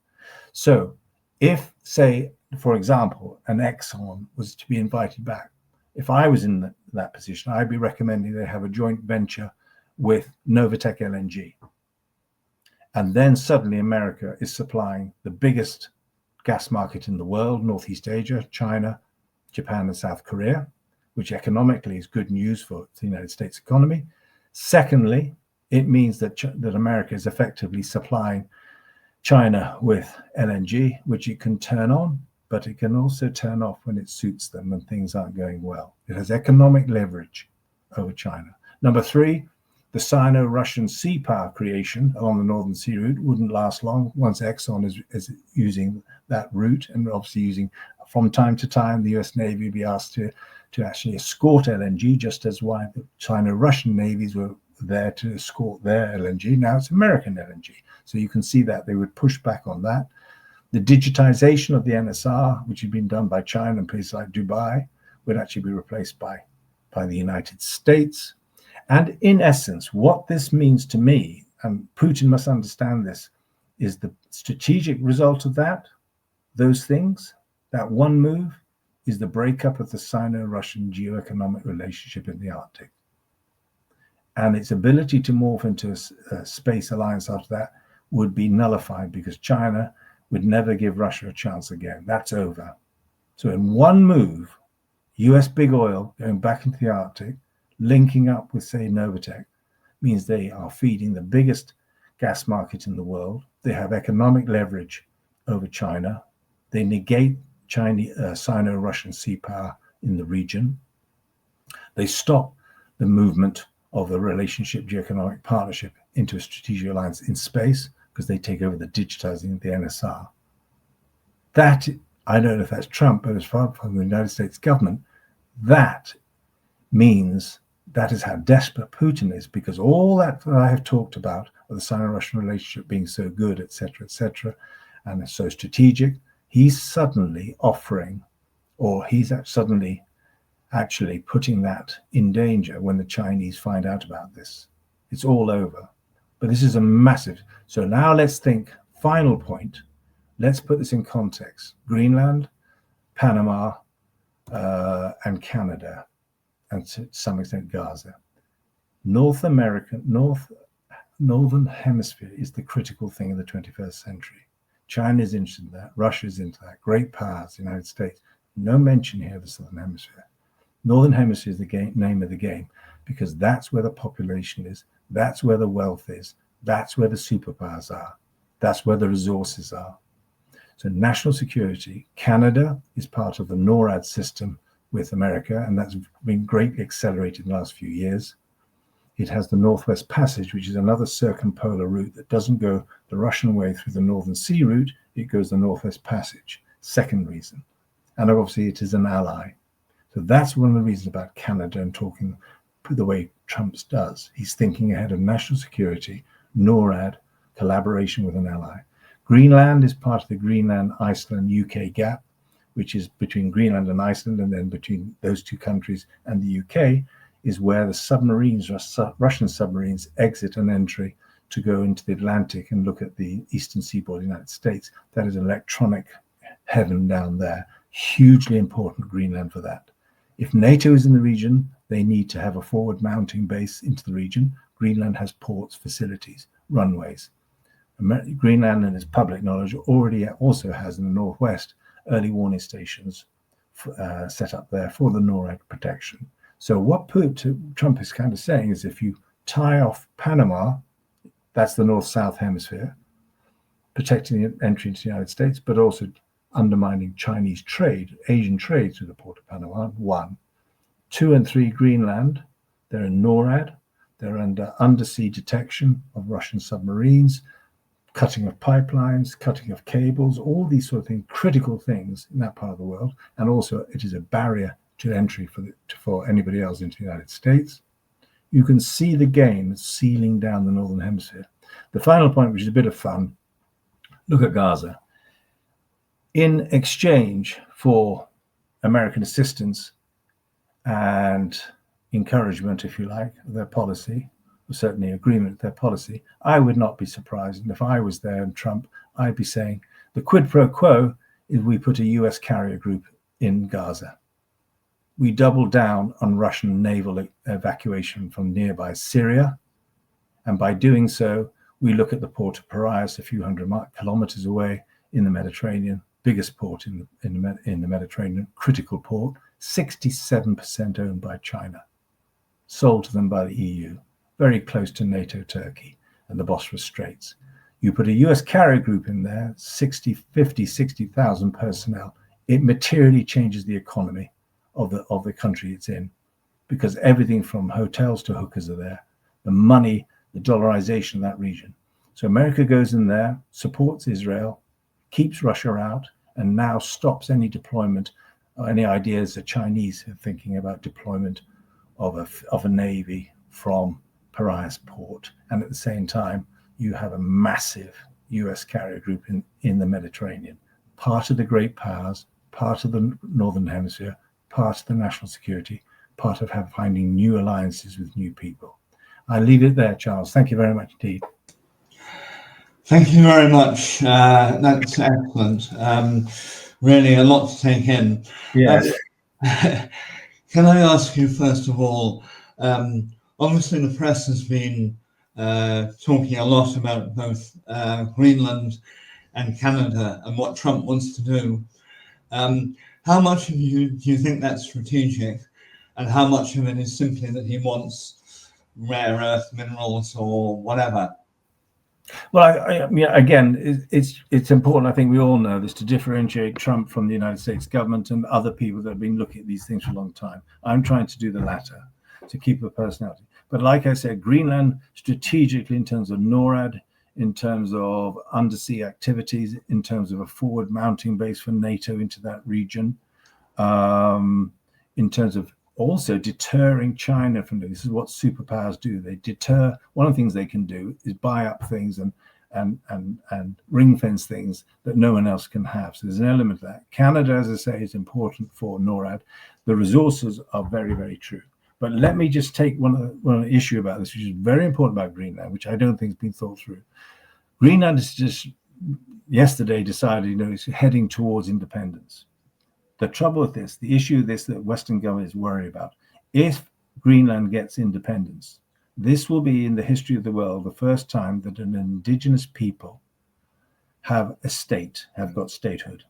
So if, say, for example, an Exxon was to be invited back, if I was in that position, I'd be recommending they have a joint venture with Novatek LNG. And then suddenly America is supplying the biggest gas market in the world, Northeast Asia, China, Japan, and South Korea, which economically is good news for the United States economy. Secondly, it means that America is effectively supplying China with LNG, which it can turn on, but it can also turn off when it suits them and things aren't going well. It has economic leverage over China. Number three, the Sino-Russian sea power creation along the Northern Sea route wouldn't last long once Exxon is using that route, and obviously using, from time to time, the US Navy would be asked to actually escort LNG, just as why the Sino-Russian navies were there to escort their LNG. Now it's American LNG. So you can see that they would push back on that. The digitization of the NSR, which had been done by China and places like Dubai, would actually be replaced by the United States. And in essence, what this means to me, and Putin must understand this, is the strategic result of those things, that one move, is the breakup of the Sino-Russian geoeconomic relationship in the Arctic. And its ability to morph into a space alliance after that would be nullified, because China would never give Russia a chance again. That's over. So in one move, US big oil going back into the Arctic, linking up with, say, Novatek, means they are feeding the biggest gas market in the world. They have economic leverage over China. They negate Sino-Russian sea power in the region. They stop the movement of the relationship, geoeconomic partnership, into a strategic alliance in space, because they take over the digitizing of the NSR. That, I don't know if that's Trump, but as far from the United States government, that means that is how desperate Putin is, because all that I have talked about, of the Sino-Russian relationship being so good, etc., and so strategic, he's suddenly offering, or he's suddenly actually putting that in danger when the Chinese find out about this. It's all over. But this is a massive. So now let's think, final point, let's put this in context. Greenland, Panama, and Canada. and to some extent Gaza. Northern Hemisphere is the critical thing in the 21st century. China is interested in that. Russia is into that. Great powers, the United States. No mention here of the Southern Hemisphere. Northern Hemisphere is the name of the game because that's where the population is. That's where the wealth is. That's where the superpowers are. That's where the resources are. So national security, Canada is part of the NORAD system with America, and that's been greatly accelerated in the last few years. It has the Northwest Passage, which is another circumpolar route that doesn't go the Russian way through the Northern Sea route. It goes the Northwest Passage. Second reason. And obviously it is an ally. So that's one of the reasons about Canada and talking the way Trump does. He's thinking ahead of national security, NORAD, collaboration with an ally. Greenland is part of the Greenland-Iceland-UK gap, which is between Greenland and Iceland, and then between those two countries and the UK, is where the submarines, Russian submarines, exit and entry to go into the Atlantic and look at the eastern seaboard of the United States. That is electronic heaven down there. Hugely important, Greenland, for that. If NATO is in the region, they need to have a forward mounting base into the region. Greenland has ports, facilities, runways. Greenland, and its public knowledge, already also has in the Northwest early warning stations set up there for the NORAD protection. So what Trump is kind of saying is if you tie off Panama, that's the North-South hemisphere, protecting the entry into the United States, but also undermining Chinese trade, Asian trade through the port of Panama, 1. 2 and 3, Greenland, they're in NORAD, they're under undersea detection of Russian submarines, cutting of pipelines, cutting of cables, all these sort of things, critical things in that part of the world. And also it is a barrier to entry for anybody else into the United States. You can see the game sealing down the Northern Hemisphere. The final point, which is a bit of fun, look at Gaza. In exchange for American assistance and encouragement, if you like, of their policy, or certainly agreement with their policy, I would not be surprised. And if I was there and Trump, I'd be saying the quid pro quo is we put a US carrier group in Gaza. We double down on Russian naval evacuation from nearby Syria. And by doing so, we look at the port of Piraeus a few hundred kilometers away in the Mediterranean, biggest port in the Mediterranean, critical port, 67% owned by China, sold to them by the EU, very close to NATO, Turkey, and the Bosphorus Straits. You put a US carrier group in there, 60,000 personnel, it materially changes the economy of the country it's in, because everything from hotels to hookers are there, the money, the dollarization of that region. So America goes in there, supports Israel, keeps Russia out, and now stops any deployment or any ideas the Chinese are thinking about deployment of a navy from Piraeus port. And at the same time, you have a massive US carrier group in the Mediterranean, part of the great powers, part of the Northern Hemisphere, part of the national security, part of finding new alliances with new people. I'll leave it there, Charles. Thank you very much indeed. Thank you very much. That's excellent. Really a lot to take in. Yes. Can I ask you, first of all, obviously the press has been talking a lot about both Greenland and Canada and what Trump wants to do. How much do you think that's strategic, and how much of it is simply that he wants rare earth minerals or whatever? Well, I mean, again, it's important. I think we all know this, to differentiate Trump from the United States government and other people that have been looking at these things for a long time. I'm trying to do the latter, to keep a personality. But like I said, Greenland strategically, in terms of NORAD, in terms of undersea activities, in terms of a forward mounting base for NATO into that region, in terms of also deterring China from this. This is what superpowers do. They deter. One of the things they can do is buy up things and ring fence things that no one else can have. So there's an element of that. Canada, as I say, is important for NORAD. The resources are very, very true. But let me just take one issue about this, which is very important about Greenland, which I don't think has been thought through. Greenland is just yesterday decided, it's heading towards independence. The trouble with this, the issue of this that Western governments worry about, if Greenland gets independence, this will be in the history of the world the first time that an indigenous people have a state, have got statehood.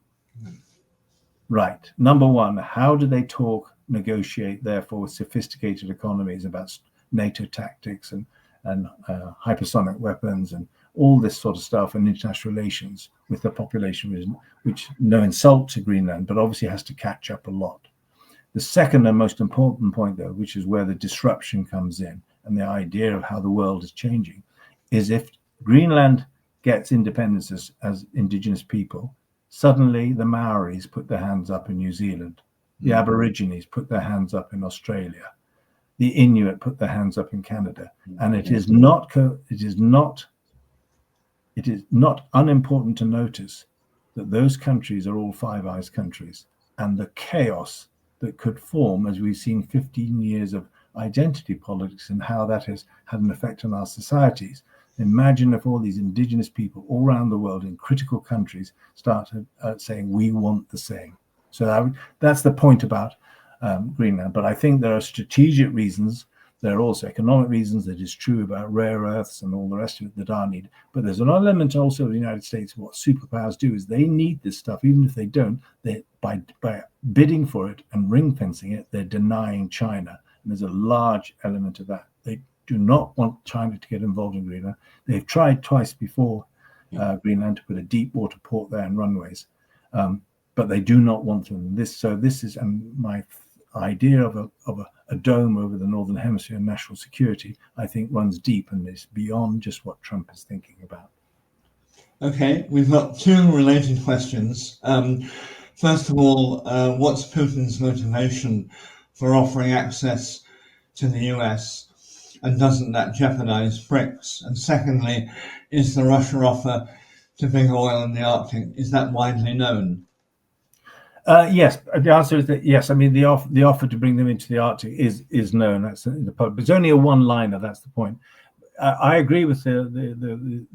Right. Number one, how do they talk, negotiate, therefore, with sophisticated economies about NATO tactics and hypersonic weapons and all this sort of stuff and international relations with the population, which no insult to Greenland, but obviously has to catch up a lot. The second and most important point, though, which is where the disruption comes in and the idea of how the world is changing, is if Greenland gets independence as indigenous people, suddenly the Maoris put their hands up in New Zealand, the Aborigines put their hands up in Australia, the Inuit put their hands up in Canada, and it is not unimportant to notice that those countries are all Five Eyes countries, and the chaos that could form, as we've seen 15 years of identity politics and how that has had an effect on our societies. Imagine if all these indigenous people all around the world in critical countries started saying, we want the same. So that's the point about Greenland. But I think there are strategic reasons. There are also economic reasons. That is true about rare earths and all the rest of it that are needed. But there's an element also of the United States. What superpowers do is they need this stuff, even if they don't. By bidding for it and ring fencing it, they're denying China. And there's a large element of that. They do not want China to get involved in Greenland. They've tried twice before Greenland to put a deep water port there and runways, but they do not want them. This is my idea of a dome over the Northern Hemisphere and national security, I think, runs deep and is beyond just what Trump is thinking about. Okay, we've got two related questions. First of all, what's Putin's motivation for offering access to the US, and doesn't that jeopardize BRICS? And secondly, is the Russia offer to big oil in the Arctic, is that widely known? Yes, the answer is that yes. I mean, the offer to bring them into the Arctic is known. That's in the public. It's only a one-liner. That's the point. I agree with the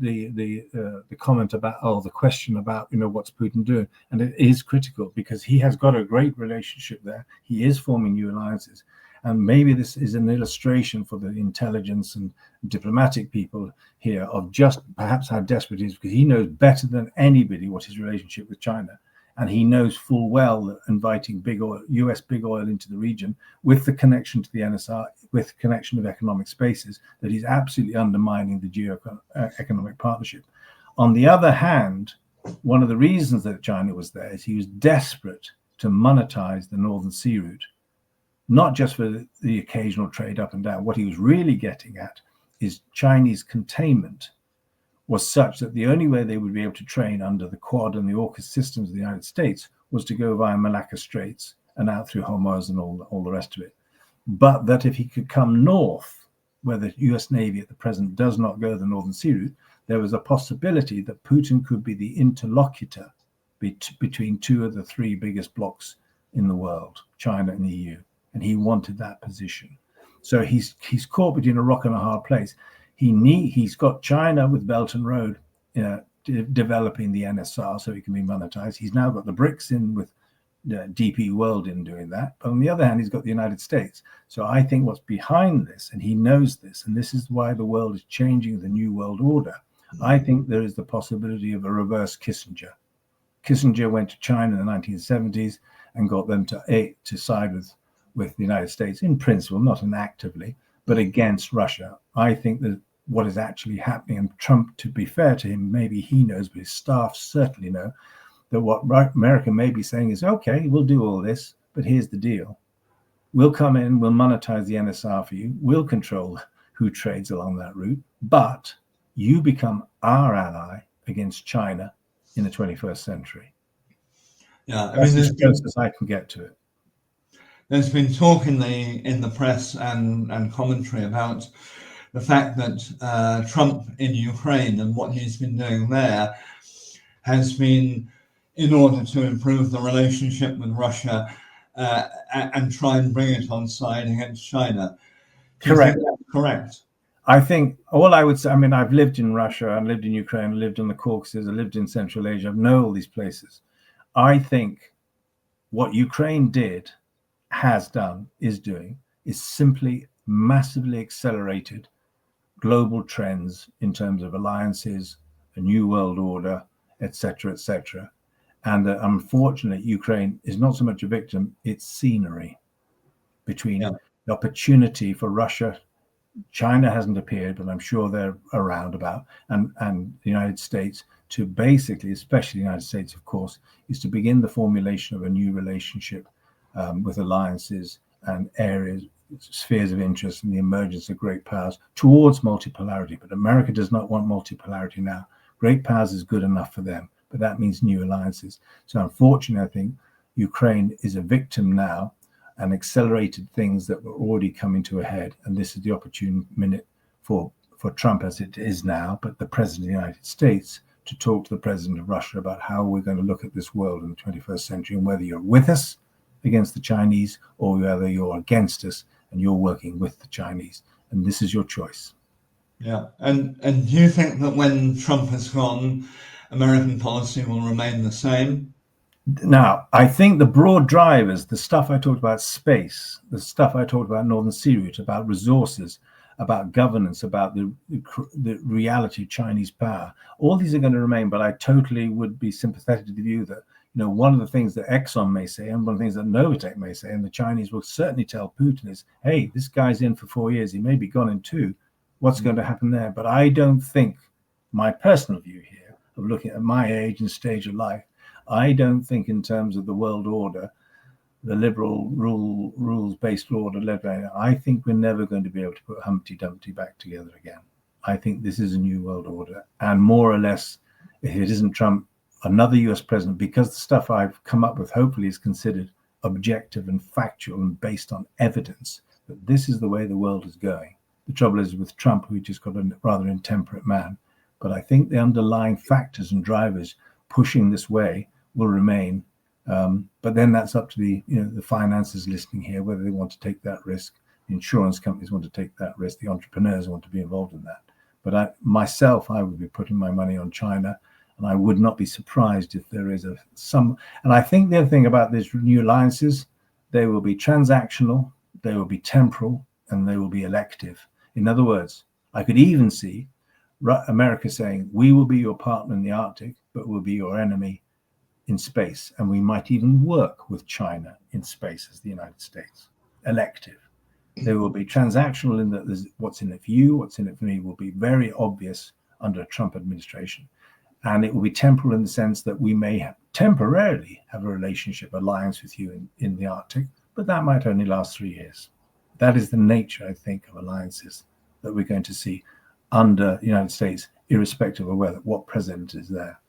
comment about the question about what's Putin doing, and it is critical because he has got a great relationship there. He is forming new alliances, and maybe this is an illustration for the intelligence and diplomatic people here of just perhaps how desperate he is, because he knows better than anybody what his relationship with China. And he knows full well that inviting big oil, US big oil into the region with the connection to the NSR, with the connection of economic spaces, that he's absolutely undermining the geoeconomic partnership. On the other hand, one of the reasons that China was there is he was desperate to monetize the Northern Sea route, not just for the occasional trade up and down. What he was really getting at is Chinese containment was such that the only way they would be able to train under the Quad and the AUKUS systems of the United States was to go via Malacca Straits and out through Hormuz and all the rest of it. But that if he could come north, where the US Navy at the present does not go the Northern Sea route, there was a possibility that Putin could be the interlocutor between two of the three biggest blocs in the world, China and the EU. And he wanted that position. So he's caught between a rock and a hard place. He's got China with Belt and Road developing the NSR so it can be monetized. He's now got the BRICS in with DP World in doing that. But on the other hand, he's got the United States. So I think what's behind this, and he knows this, and this is why the world is changing, the new world order. I think there is the possibility of a reverse Kissinger. Kissinger went to China in the 1970s and got them to side with the United States in principle, not inactively, but against Russia. I think that what is actually happening, and Trump, to be fair to him, maybe he knows, but his staff certainly know, that what America may be saying is, okay, we'll do all this, but here's the deal. We'll come in, we'll monetize the NSR for you, we'll control who trades along that route, but you become our ally against China in the 21st century. Yeah, that's as close as I can get to it. There's been talk in the press and commentary about the fact that Trump in Ukraine and what he's been doing there has been in order to improve the relationship with Russia and try and bring it on side against China. Correct. Correct. I think all I would say, I mean, I've lived in Russia, I've lived in Ukraine, I lived in the Caucasus, I lived in Central Asia, I know all these places. I think what Ukraine is doing is simply massively accelerated global trends in terms of alliances, a new world order, etc., etc. And unfortunately, Ukraine is not so much a victim, it's scenery between the opportunity for Russia. China hasn't appeared, but I'm sure they're around about, and the United States to basically, especially the United States, of course, is to begin the formulation of a new relationship with alliances and areas, spheres of interest, and the emergence of great powers towards multipolarity. But America does not want multipolarity now. Great powers is good enough for them, but that means new alliances. So unfortunately, I think Ukraine is a victim now and accelerated things that were already coming to a head. And this is the opportune minute for Trump, as it is now, but the President of the United States, to talk to the President of Russia about how we're going to look at this world in the 21st century, and whether you're with us against the Chinese or whether you're against us and you're working with the Chinese. And this is your choice. Yeah. And do you think that when Trump is gone, American policy will remain the same? Now, I think the broad drivers, the stuff I talked about space, the stuff I talked about Northern Sea route, about resources, about governance, about the reality of Chinese power, all these are going to remain. But I totally would be sympathetic to the view that, one of the things that Exxon may say and one of the things that Novatek may say, and the Chinese will certainly tell Putin is, hey, this guy's in for 4 years. He may be gone in 2. What's going to happen there? But I don't think, my personal view here of looking at my age and stage of life, I don't think in terms of the world order, the liberal rules-based order, I think we're never going to be able to put Humpty Dumpty back together again. I think this is a new world order. And more or less, if it isn't Trump, another US president, because the stuff I've come up with hopefully is considered objective and factual and based on evidence, that this is the way the world is going. The trouble is with Trump, who just got a rather intemperate man. But I think the underlying factors and drivers pushing this way will remain. But then that's up to the finances listening here, whether they want to take that risk. The insurance companies want to take that risk. The entrepreneurs want to be involved in that. But I would be putting my money on China, and I would not be surprised if there is some. And I think the other thing about these new alliances, they will be transactional, they will be temporal, and they will be elective. In other words, I could even see America saying, we will be your partner in the Arctic, but we'll be your enemy in space. And we might even work with China in space as the United States. Elective. They will be transactional in that there's what's in it for you, what's in it for me will be very obvious under a Trump administration. And it will be temporal in the sense that we may temporarily have a relationship alliance with you in the Arctic, but that might only last 3 years. That is the nature, I think, of alliances that we're going to see under the United States, irrespective of what president is there.